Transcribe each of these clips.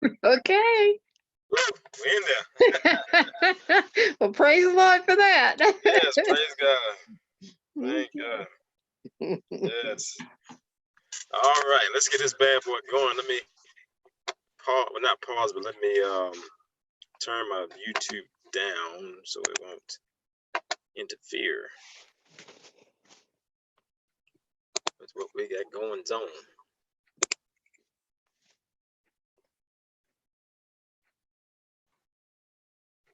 Okay. We're in there. Well, praise the Lord for that. Yes, praise God. Thank God. Yes. All right, let's get this bad boy going. Let me pause, well, not pause, but let me turn my YouTube down so it won't interfere with what we got going on.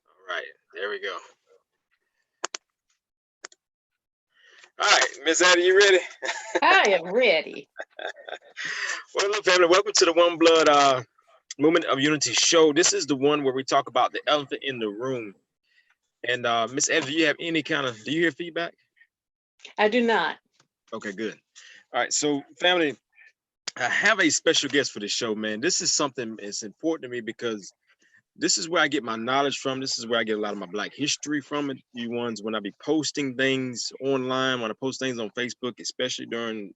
All right, there we go. All right, Miss Addie, you ready? I am ready. Well, hello, family. Welcome to the One Blood Movement of Unity show. This is the one where we talk about the elephant in the room. And Miss Addie, do you have any kind of, do you hear feedback? I do not. Okay, good. All right, so family, I have a special guest for the show, man. This is something that's important to me because this is where I get my knowledge from. This is where I get a lot of my Black history from. It, you ones, when I be posting things online, when I post things on Facebook, especially during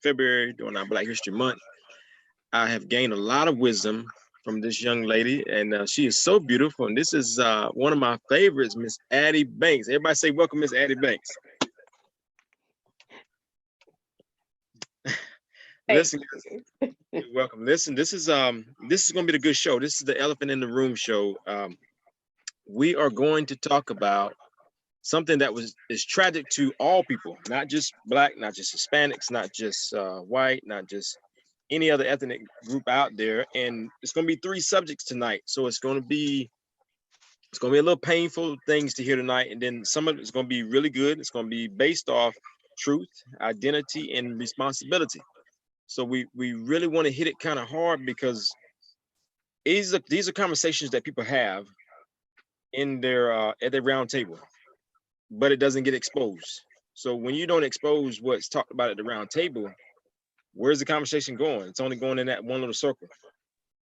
February, during our Black History Month, I have gained a lot of wisdom from this young lady, and she is so beautiful. And this is one of my favorites, Miss Addie Banks. Everybody say welcome, Miss Addie Banks. Listen, you're welcome. Listen, this is gonna be the good show. This is the Elephant in the Room show. We are going to talk about something that is tragic to all people, not just Black, not just Hispanics, not just white, not just any other ethnic group out there. And it's going to be three subjects tonight, so it's going to be a little painful things to hear tonight, and then some of it's going to be really good. It's going to be based off truth, identity, and responsibility. So we really want to hit it kind of hard because these are conversations that people have in their at their round table, but it doesn't get exposed. So when you don't expose what's talked about at the round table, where's the conversation going? It's only going in that one little circle.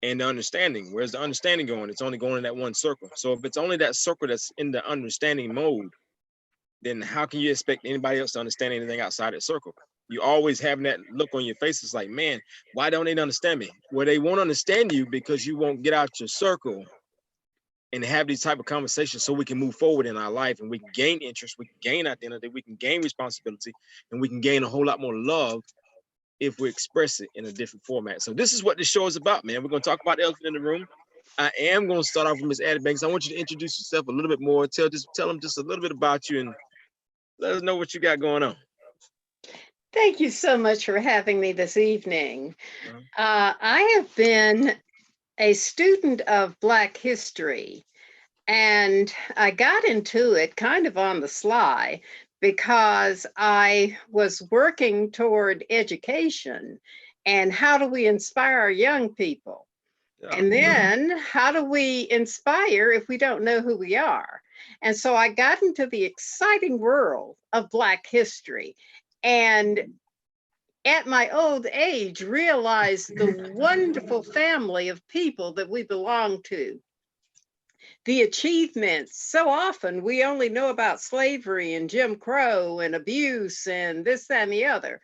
And the understanding, where's the understanding going? It's only going in that one circle. So if it's only that circle that's in the understanding mode, then how can you expect anybody else to understand anything outside that circle? You always having that look on your face. It's like, man, why don't they understand me? Well, they won't understand you because you won't get out your circle and have these type of conversations so we can move forward in our life and we can gain interest, we can gain identity, we can gain responsibility, and we can gain a whole lot more love if we express it in a different format. So this is what this show is about, man. We're going to talk about the elephant in the room. I am going to start off with Miss Addie Banks. I want you to introduce yourself a little bit more. Tell them just a little bit about you and let us know what you got going on. Thank you so much for having me this evening. Uh-huh. I have been a student of Black history, and I got into it kind of on the sly because I was working toward education and how do we inspire our young people? Yeah. And then how do we inspire if we don't know who we are? And so I got into the exciting world of Black history. And at my old age, realized the wonderful family of people that we belong to, the achievements. So often we only know about slavery and Jim Crow and abuse and this, that, and the other.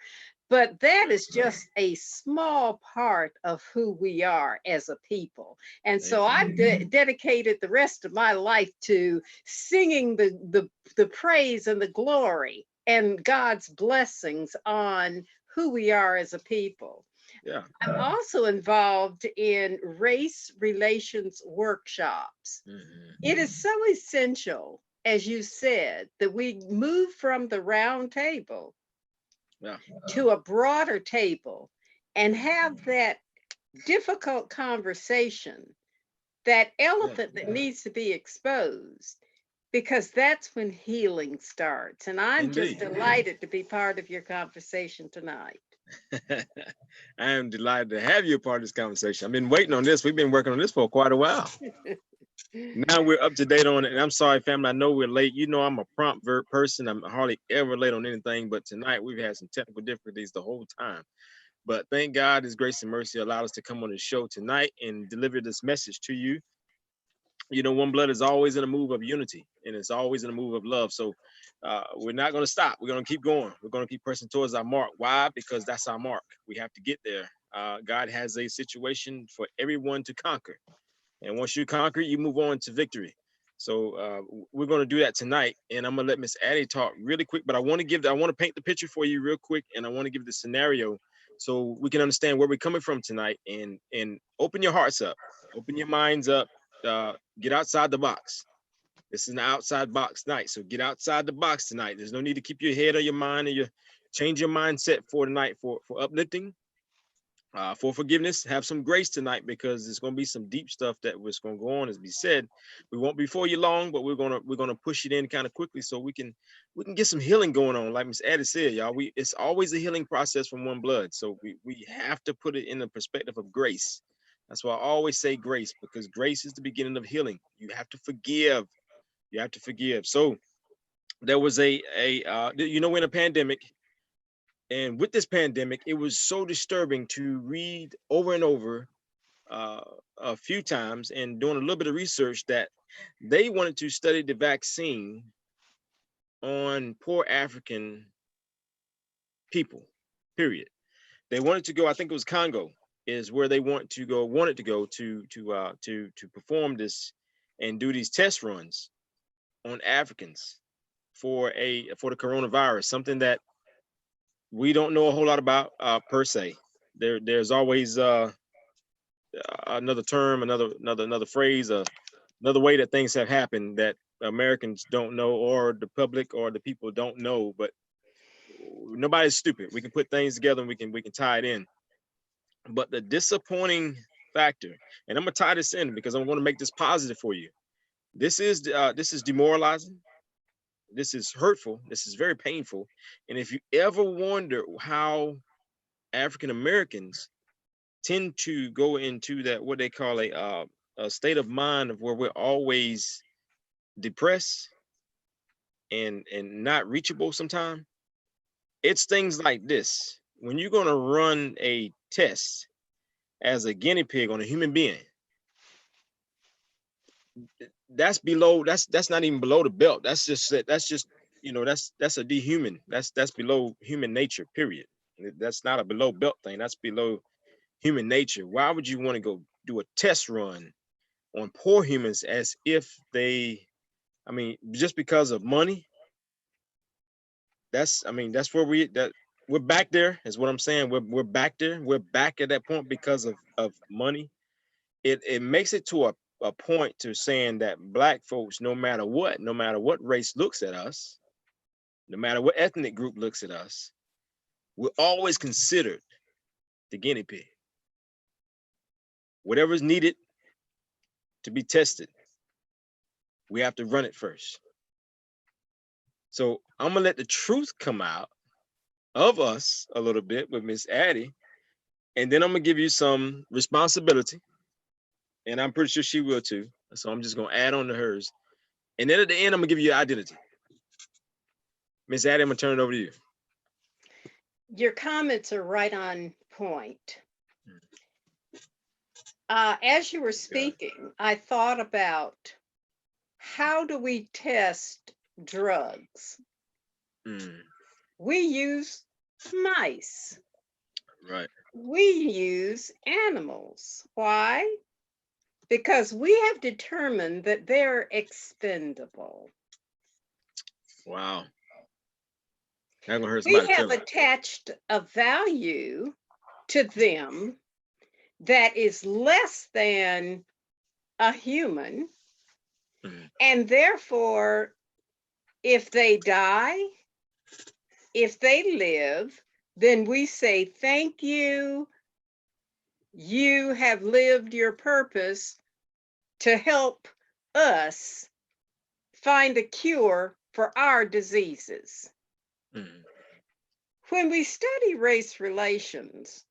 But that is just a small part of who we are as a people. And so I've dedicated the rest of my life to singing the praise and the glory and God's blessings on who we are as a people. Yeah. I'm also involved in race relations workshops. It is so essential, as you said, that we move from the round table to a broader table and have that difficult conversation, that elephant that needs to be exposed, because that's when healing starts. And I'm just delighted to be part of your conversation tonight. I am delighted to have you a part of this conversation. I've been waiting on this. We've been working on this for quite a while. Now we're up to date on it. And I'm sorry, family, I know we're late. You know I'm a prompt person. I'm hardly ever late on anything. But tonight we've had some technical difficulties the whole time. But thank God His grace and mercy allowed us to come on the show tonight and deliver this message to you. You know, One Blood is always in a move of unity, and it's always in a move of love. So we're not going to stop. We're going to keep going. We're going to keep pressing towards our mark. Why? Because that's our mark. We have to get there. God has a situation for everyone to conquer. And once you conquer, you move on to victory. So we're going to do that tonight. And I'm going to let Miss Addie talk really quick. But I want to paint the picture for you real quick. And I want to give the scenario so we can understand where we're coming from tonight. And open your hearts up, open your minds up, get outside the box. This is an outside box night. So get outside the box tonight. There's no need to keep your head or your mind or change your mindset for tonight for uplifting, for forgiveness. Have some grace tonight, because there's going to be some deep stuff that was going to go on. As we said, we won't be for you long, but we're gonna push it in kind of quickly so we can get some healing going on. Like Miss Addie said, y'all, it's always a healing process from one blood. So we have to put it in the perspective of grace. That's why I always say grace, because grace is the beginning of healing. You have to forgive. You have to forgive. So there was in a pandemic, and with this pandemic, it was so disturbing to read over and over a few times, and doing a little bit of research, that they wanted to study the vaccine on poor African people, period. They wanted to go, I think it was Congo, is where they wanted to go to perform this and do these test runs on Africans for the coronavirus, something that we don't know a whole lot about per se. There's always another term, another phrase, another way that things have happened that Americans don't know, or the public or the people don't know. But nobody's stupid. We can put things together and we can tie it in. But the disappointing factor, and I'm gonna tie this in because I'm going to make this positive for you. This is demoralizing. This is hurtful. This is very painful. And if you ever wonder how African Americans tend to go into that, what they call a state of mind of where we're always depressed and not reachable sometimes, it's things like this. When you're going to run a test as a guinea pig on a human being, that's not even below the belt. That's just that's a dehuman. That's below human nature, period. That's not a below belt thing. That's below human nature. Why would you want to go do a test run on poor humans as if just because of money? That's where we're back there, is what I'm saying. We're back there. We're back at that point because of money. It makes it to a point to saying that Black folks, no matter what race looks at us, no matter what ethnic group looks at us, we're always considered the guinea pig. Whatever is needed to be tested, we have to run it first. So I'm gonna let the truth come out of us a little bit with Miss Addie, and then I'm gonna give you some responsibility, and I'm pretty sure she will too. So I'm just gonna add on to hers, and then at the end I'm gonna give you your identity. Miss Addie, I'm gonna turn it over to you. Your comments are right on point. As you were speaking, I thought about, how do we test drugs? We use mice. Right. We use animals. Why? Because we have determined that they're expendable. Wow. We have attached a value to them that is less than a human. And therefore, if they die, if they live, then we say, thank you. You have lived your purpose to help us find a cure for our diseases. When we study race relations,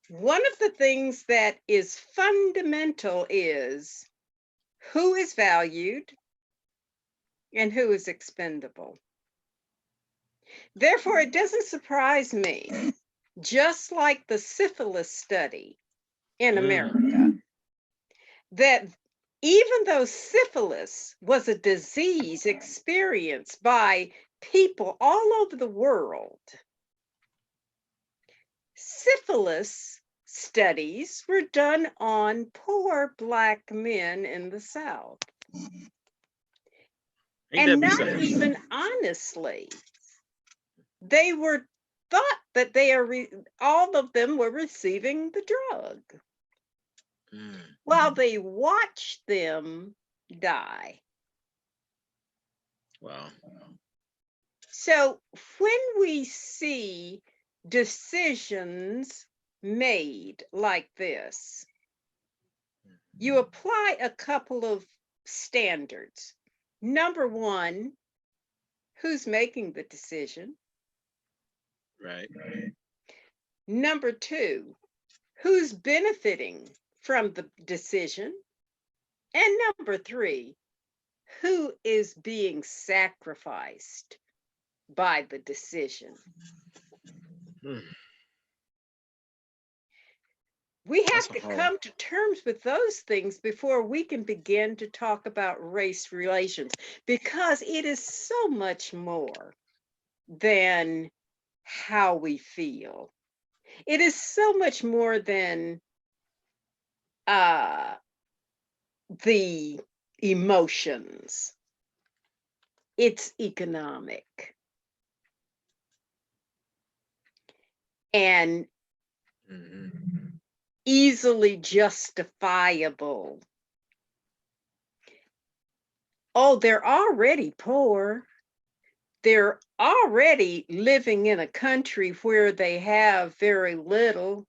one of the things that is fundamental is who is valued and who is expendable. Therefore, it doesn't surprise me, just like the syphilis study in America, that even though syphilis was a disease experienced by people all over the world, syphilis studies were done on poor Black men in the South. Ain't And that not beside? even honestly. They were thought that they are all of them were receiving the drug while they watched them die. Wow. So when we see decisions made like this, you apply a couple of standards. Number one, who's making the decision? Right. Number two, who's benefiting from the decision? And number three, who is being sacrificed by the decision? We have to come to terms with those things before we can begin to talk about race relations, because it is so much more than how we feel. It is so much more than the emotions. It's economic. And easily justifiable. Oh, they're already poor. They're already living in a country where they have very little.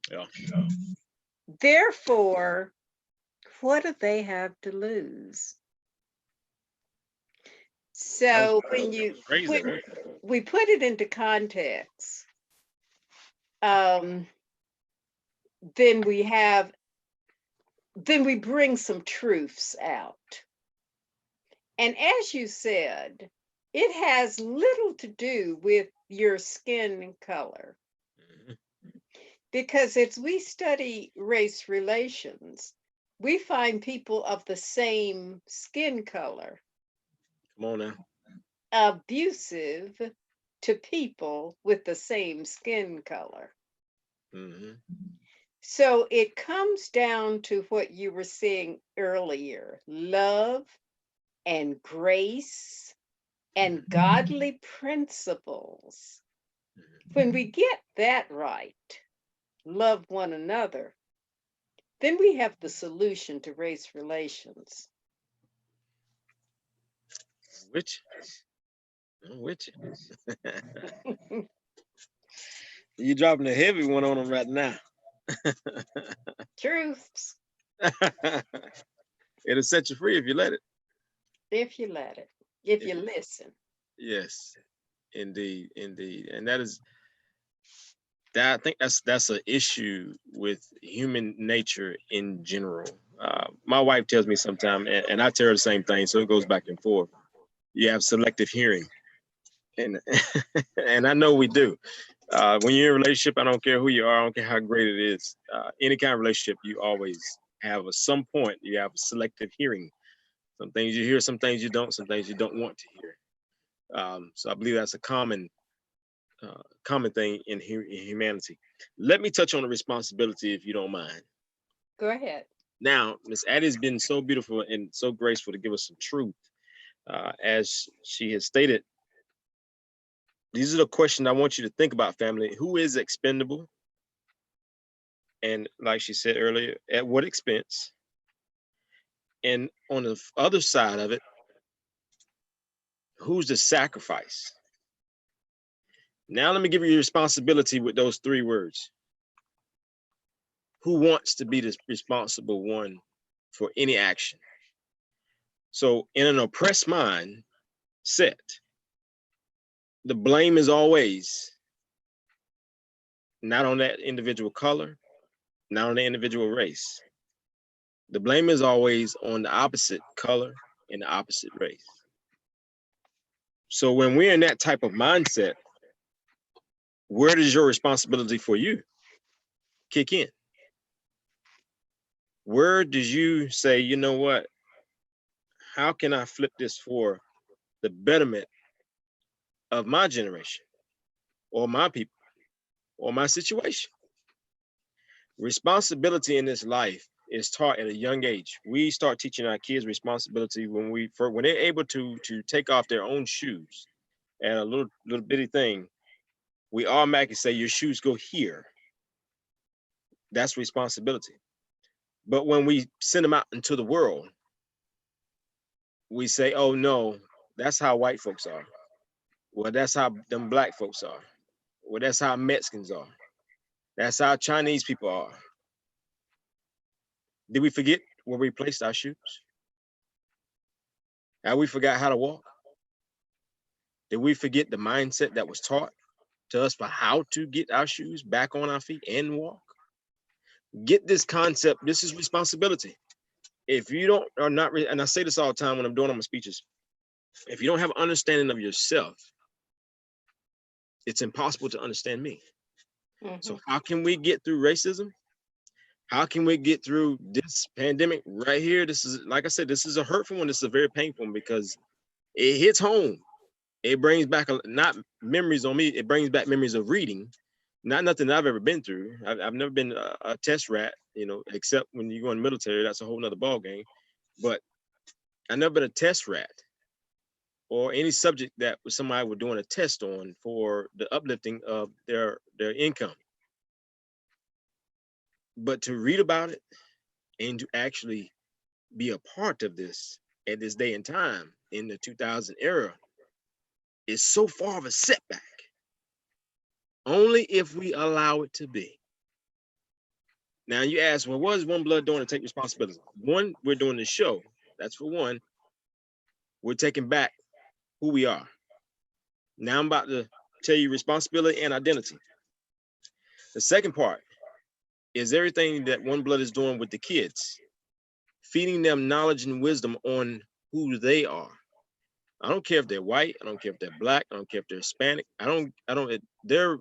Yeah. Therefore, what do they have to lose? So when we put it into context, then we bring some truths out. And as you said, it has little to do with your skin color. Because as we study race relations, we find people of the same skin color. Come on now. Abusive to people with the same skin color. So it comes down to what you were saying earlier, love and grace and godly principles. When we get that right, love one another, then we have the solution to race relations. Which you dropping a heavy one on them right now. Truths. It'll set you free if you let it. If you let it, if you listen. Yes, indeed, indeed. And I think that's an issue with human nature in general. My wife tells me sometimes, and I tell her the same thing, so it goes back and forth. You have selective hearing, and and I know we do. When you're in a relationship, I don't care who you are, I don't care how great it is. Any kind of relationship, you always have at some point you have selective hearing. Some things you hear, some things you don't, some things you don't want to hear. So I believe that's a common thing in humanity. Let me touch on the responsibility, if you don't mind. Go ahead. Now, Miss Addie has been so beautiful and so graceful to give us some truth. As she has stated, these are the questions I want you to think about, family. Who is expendable? And like she said earlier, at what expense? And on the other side of it, who's the sacrifice? Now let me give you your responsibility with those three words. Who wants to be the responsible one for any action? So in an oppressed mind set, the blame is always not on that individual color, not on the individual race. The blame is always on the opposite color and the opposite race. So when we're in that type of mindset, where does your responsibility for you kick in? Where did you say, you know what? How can I flip this for the betterment of my generation or my people or my situation? Responsibility in this life is taught at a young age. We start teaching our kids responsibility when they're able to take off their own shoes and a little bitty thing. We automatically say your shoes go here. That's responsibility. But when we send them out into the world, we say, oh no, that's how white folks are. Well, that's how them black folks are. Well, that's how Mexicans are. That's how Chinese people are. Did we forget where we placed our shoes? Have we forgot how to walk? Did we forget the mindset that was taught to us for how to get our shoes back on our feet and walk? Get this concept. This is responsibility. If you don't are not, and I say this all the time when I'm doing all my speeches, if you don't have an understanding of yourself, it's impossible to understand me. So how can we get through racism? How can we get through this pandemic right here? This is, like I said, this is a hurtful one. This is a very painful one because it hits home. It brings back not memories on me. It brings back memories of reading, not nothing I've ever been through. I've never been a test rat, you know, except when you go in the military. That's a whole nother ball game. But I've never been a test rat or any subject that somebody was doing a test on for the uplifting of their income. But to read about it and to actually be a part of this at this day and time in the 2000 era is so far of a setback. Only if we allow it to be. Now you ask, well, what is One Blood doing to take responsibility? One, we're doing this show. That's for one. We're taking back who we are. Now I'm about to tell you responsibility and identity. The second part is everything that One Blood is doing with the kids, feeding them knowledge and wisdom on who they are. I don't care if they're white. I don't care if they're black. I don't care if they're Hispanic. Their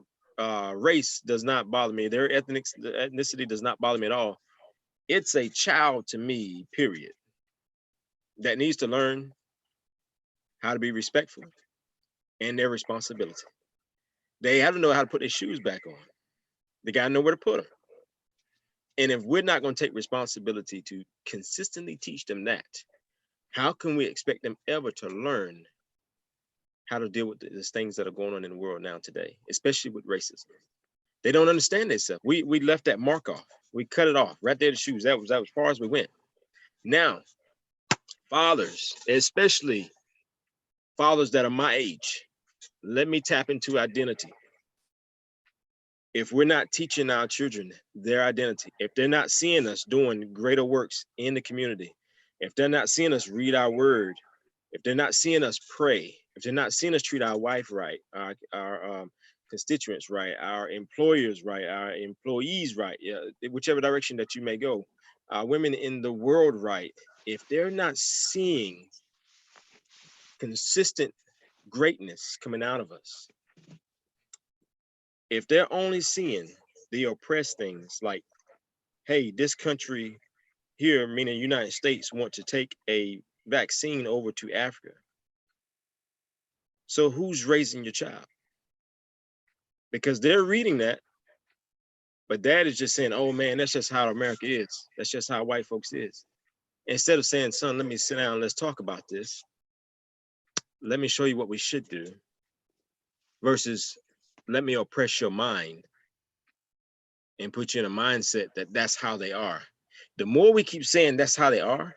race does not bother me. Their ethnicity does not bother me at all. It's a child to me, period, that needs to learn how to be respectful and their responsibility. They have to know how to put their shoes back on. They got to know where to put them. And if we're not going to take responsibility to consistently teach them that, how can we expect them ever to learn how to deal with these things that are going on in the world now today, especially with racism? They don't understand themselves. We left that mark off. We cut it off right there. The shoes. That was as far as we went. Now, fathers, especially fathers that are my age, let me tap into identity. If we're not teaching our children their identity, if they're not seeing us doing greater works in the community, if they're not seeing us read our word, if they're not seeing us pray, if they're not seeing us treat our wife right, our constituents right, our employers right, our employees right, whichever direction that you may go, women in the world right, if they're not seeing consistent greatness coming out of us, if they're only seeing the oppressed things like, hey, this country here, meaning United States, want to take a vaccine over to Africa. So who's raising your child? Because they're reading that, but dad is just saying, oh man, that's just how America is. That's just how white folks is. Instead of saying, son, let me sit down and let's talk about this. Let me show you what we should do versus let me oppress your mind and put you in a mindset that that's how they are. The more we keep saying that's how they are,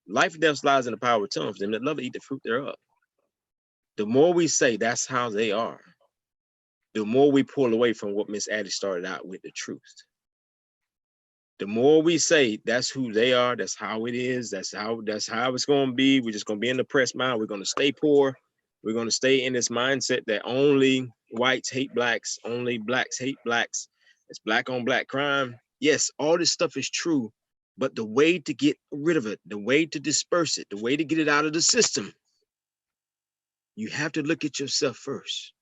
life and death lies in the power of tongue. For them that love to eat the fruit thereof. The more we say that's how they are, the more we pull away from what Miss Addie started out with, the truth. The more we say that's who they are, that's how it is, that's how it's going to be. We're just going to be in the oppressed mind. We're going to stay poor. We're going to stay in this mindset that only whites hate blacks, only blacks hate blacks. It's black on black crime. Yes, all this stuff is true, but the way to get rid of it, the way to disperse it, the way to get it out of the system, you have to look at yourself first.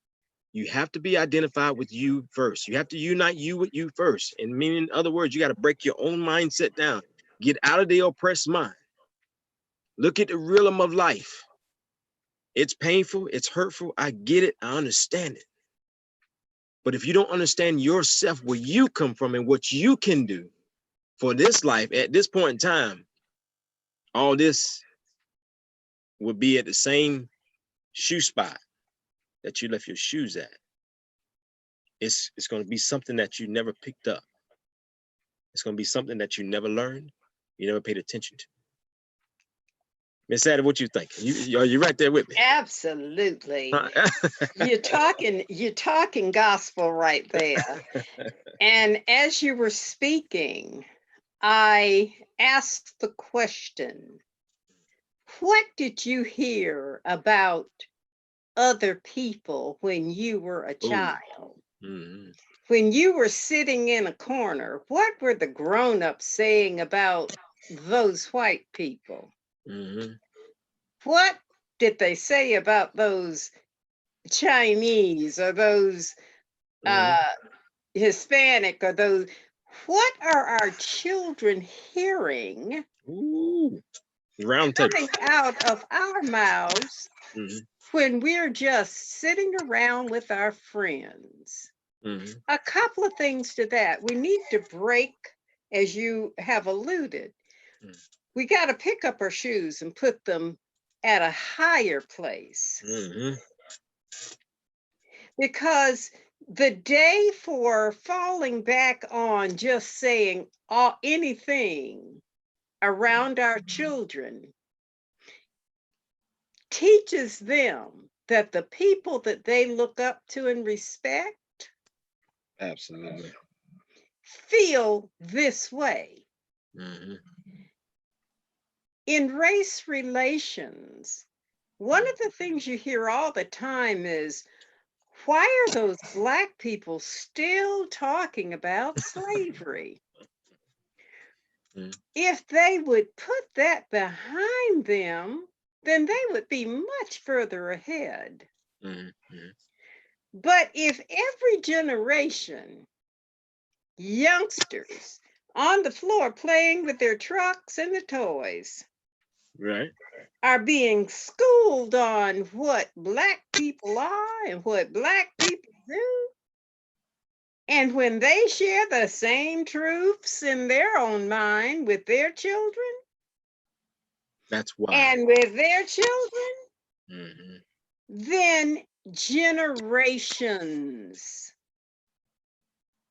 You have to be identified with you first. You have to unite you with you first. And meaning, in other words, you got to break your own mindset down. Get out of the oppressed mind. Look at the realm of life. It's painful. It's hurtful. I get it. I understand it. But if you don't understand yourself, where you come from and what you can do for this life at this point in time, all this will be at the same shoe spot that you left your shoes at. It's going to be something that you never picked up. It's going to be something that you never learned, you never paid attention to. Miss Addie, what you think? You're right there with me. Absolutely. You're talking gospel right there. And as you were speaking, I asked the question, what did you hear about other people when you were a child? Mm-hmm. When you were sitting in a corner, what were the grown-ups saying about those white people? Mm-hmm. What did they say about those Chinese or those Hispanic or those? What are our children hearing round table coming out of our mouths when we're just sitting around with our friends? A couple of things to that. We need to break, as you have alluded. We got to pick up our shoes and put them at a higher place. Because the day for falling back on just saying anything around our children teaches them that the people that they look up to and respect absolutely feel this way. In race relations, one of the things you hear all the time is, why are those Black people still talking about slavery? If they would put that behind them, then they would be much further ahead. But if every generation, youngsters on the floor playing with their trucks and the toys, are being schooled on what Black people are and what Black people do, and when they share the same truths in their own mind with their children, that's why, and with their children, then generations,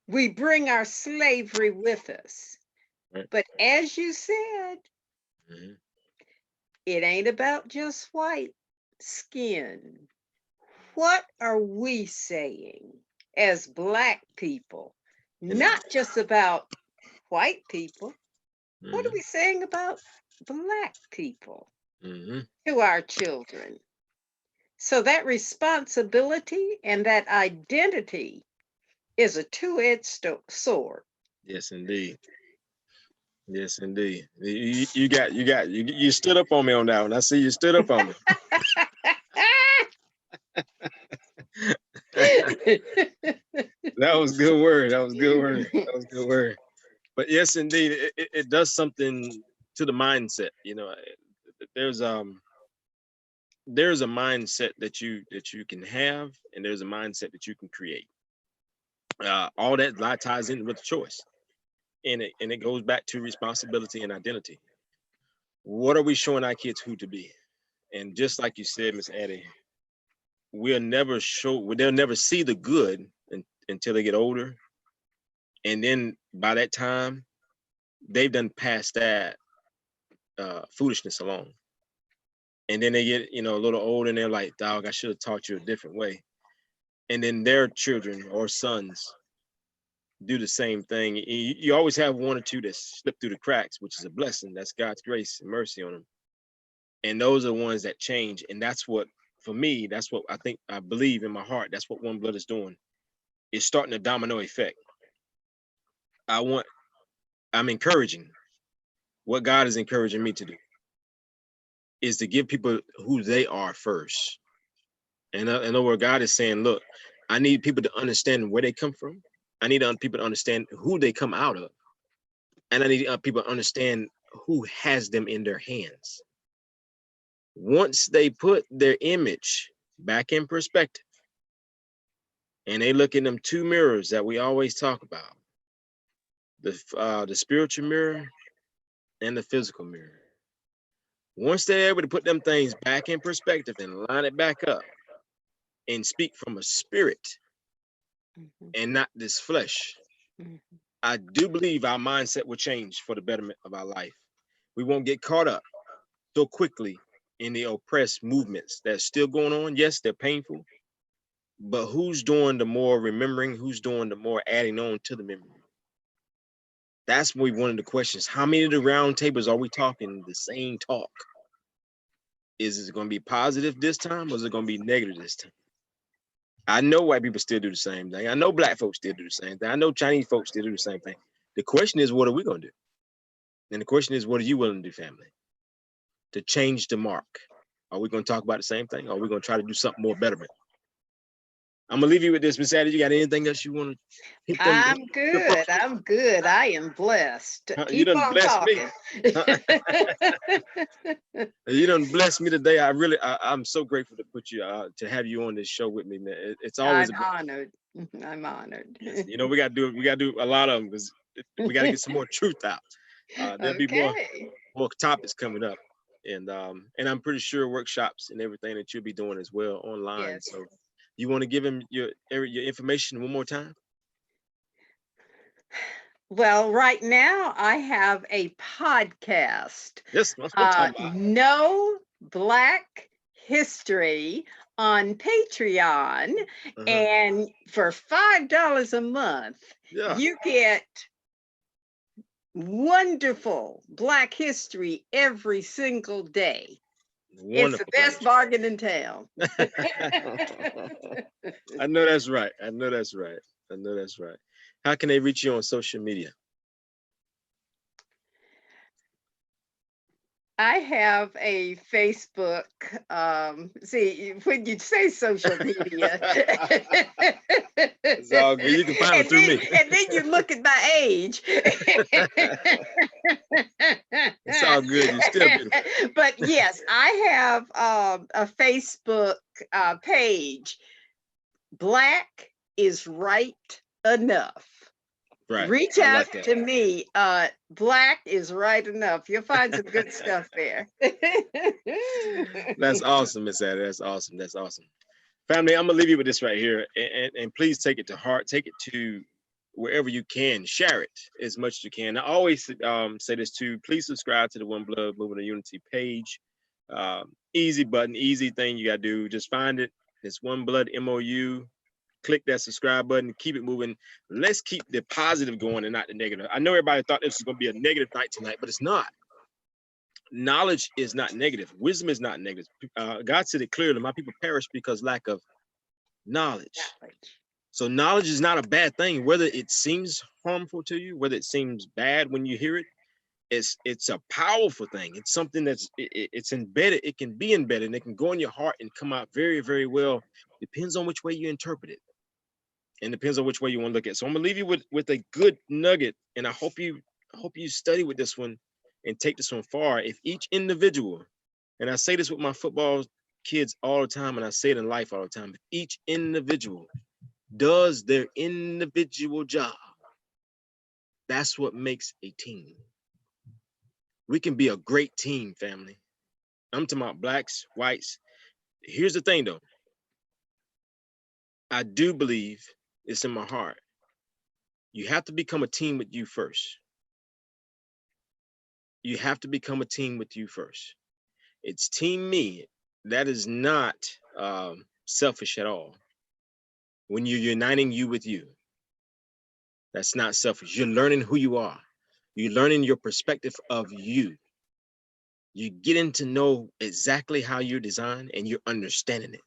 we bring our slavery with us. But as you said, it ain't about just white skin. What are we saying as Black people? Not just about white people. What are we saying about Black people to our children? So that responsibility and that identity is a two-edged sword. Yes, indeed. Yes, indeed. You stood up on me on that one. I see you stood up on me. That was good word. That was good word. That was good word. But yes, indeed, it does something to the mindset. You know, there's a mindset that you can have, and there's a mindset that you can create. All that ties in with choice, and it goes back to responsibility and identity. What are we showing our kids who to be? And just like you said, Miss Addie, they'll never see the good until they get older. And then by that time, they've done passed that foolishness along. And then they get, a little older and they're like, dog, I should have taught you a different way. And then their children or sons do the same thing. You always have one or two that slip through the cracks, which is a blessing. That's God's grace and mercy on them. And those are the ones that change. And that's what, for me, that's what I believe in my heart. That's what One Blood is doing. It's starting a domino effect. I'm encouraging, what God is encouraging me to do is to give people who they are first. And in other words, God is saying, look, I need people to understand where they come from. I need people to understand who they come out of. And I need people to understand who has them in their hands. Once they put their image back in perspective, and they look in them two mirrors that we always talk about, the spiritual mirror and the physical mirror. Once they're able to put them things back in perspective and line it back up and speak from a spirit and not this flesh, I do believe our mindset will change for the betterment of our life. We won't get caught up so quickly in the oppressed movements that's still going on. Yes, they're painful, but who's doing the more remembering? Who's doing the more adding on to the memory? That's one of the questions. How many of the round tables are we talking the same talk? Is it going to be positive this time, or is it going to be negative this time? I know white people still do the same thing. I know black folks still do the same thing. I know Chinese folks still do the same thing. The question is, what are we going to do? And the question is, what are you willing to do, family, to change the mark? Are we going to talk about the same thing, or are we going to try to do something more betterment? I'm gonna leave you with this, Miss Addie. You got anything else you want to hit them? I'm good. I'm good. I am blessed. You Keep done on blessed me. talking. You done blessed me today. I'm so grateful to put you to have you on this show with me, man. It's always I'm honored. I'm honored. Yes. You know, we gotta do a lot of them because we gotta get some more truth out. There'll be more topics coming up, and I'm pretty sure workshops and everything that you'll be doing as well online. Yes. So you want to give him your information one more time? Well, right now I have a podcast. Yes, that's what I'm talking about. No Black History on Patreon. And for $5 a month, you get wonderful Black history every single day. Wonderful. It's the best bargain in town. I know that's right. I know that's right. I know that's right. How can they reach you on social media? I have a Facebook. See, when you say social media, it's all good. You can find it through me. And then you look at my age. It's all good. You're still beautiful. But yes, I have a Facebook page. Black is right enough. Right. Reach out to me. Black is right enough. You'll find some good stuff there. That's awesome, Miss Addie. That's awesome. That's awesome. Family, I'm gonna leave you with this right here, and please take it to heart. Take it to wherever you can. Share it as much as you can. I always say this too. Please subscribe to the One Blood Movement of Unity page. Easy button, easy thing you gotta do. Just find it. It's One Blood MOU. Click that subscribe button, keep it moving. Let's keep the positive going and not the negative. I know everybody thought this was going to be a negative night tonight, but it's not. Knowledge is not negative. Wisdom is not negative. God said it clearly, my people perish because lack of knowledge. So knowledge is not a bad thing, whether it seems harmful to you, whether it seems bad when you hear it. It's a powerful thing. It's something that's it's embedded. It can be embedded and it can go in your heart and come out very, very well. Depends on which way you interpret it. And depends on which way you want to look at it. So I'm gonna leave you with a good nugget, and I hope you study with this one and take this one far. If each individual, and I say this with my football kids all the time, and I say it in life all the time, if each individual does their individual job, that's what makes a team. We can be a great team, family. I'm talking about blacks, whites. Here's the thing though. I do believe it's in my heart. You have to become a team with you first. You have to become a team with you first. It's team me. That is not selfish at all. When you're uniting you with you, that's not selfish. You're learning who you are. You're learning your perspective of you. You're getting to know exactly how you're designed and you're understanding it.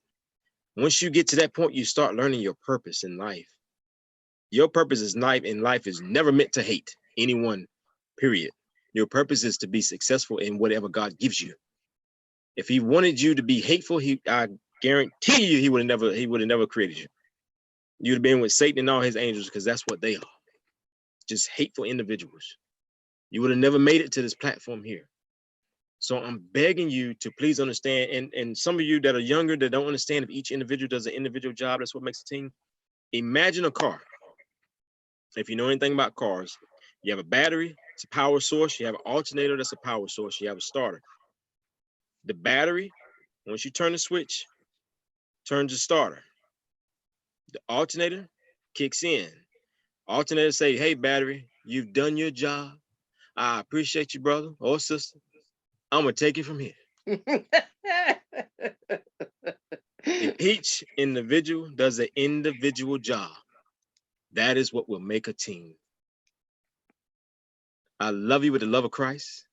Once you get to that point, you start learning your purpose in life. Your purpose is life, and life is never meant to hate anyone, period. Your purpose is to be successful in whatever God gives you. If he wanted you to be hateful, I guarantee you he would have never created you. You'd have been with Satan and all his angels, because that's what they are. Just hateful individuals. You would have never made it to this platform here. So I'm begging you to please understand, and some of you that are younger that don't understand, if each individual does an individual job, that's what makes a team. Imagine a car. If you know anything about cars, you have a battery, it's a power source. You have an alternator, that's a power source. You have a starter. The battery, once you turn the switch, turns the starter. The alternator kicks in. Alternator say, hey, battery, you've done your job. I appreciate you, brother or sister. I'm going to take it from here. Each individual does an individual job. That is what will make a team. I love you with the love of Christ.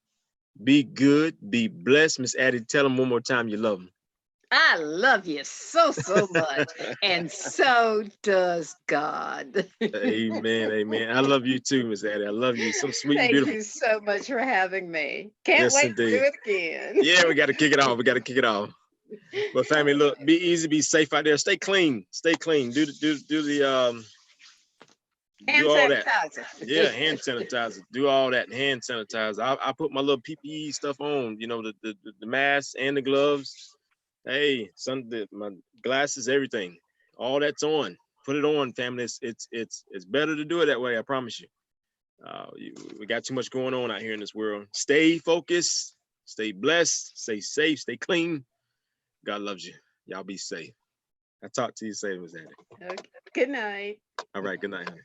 Be good, be blessed. Miss Addie, tell them one more time you love them. I love you so, so much. And so does God. Amen, amen. I love you too, Miss Addie. I love you. So sweet and Thank beautiful. you so much for having me. Can't Yes, wait to indeed. do it again. Yeah, we got to kick it off. We got to kick it off. But family, look, be easy, be safe out there. Stay clean. Stay clean. Do the Hand do all that. sanitizer. Yeah, hand sanitizer. Do all that. Hand sanitizer. I put my little PPE stuff on, you know, the mask and the gloves. Hey, my glasses, everything. All that's on. Put it on, family. It's better to do it that way, I promise you. We got too much going on out here in this world. Stay focused, stay blessed, stay safe, stay clean. God loves you. Y'all be safe. I talk to you soon, Miss Addie. Okay. Good night. All right, good night, honey.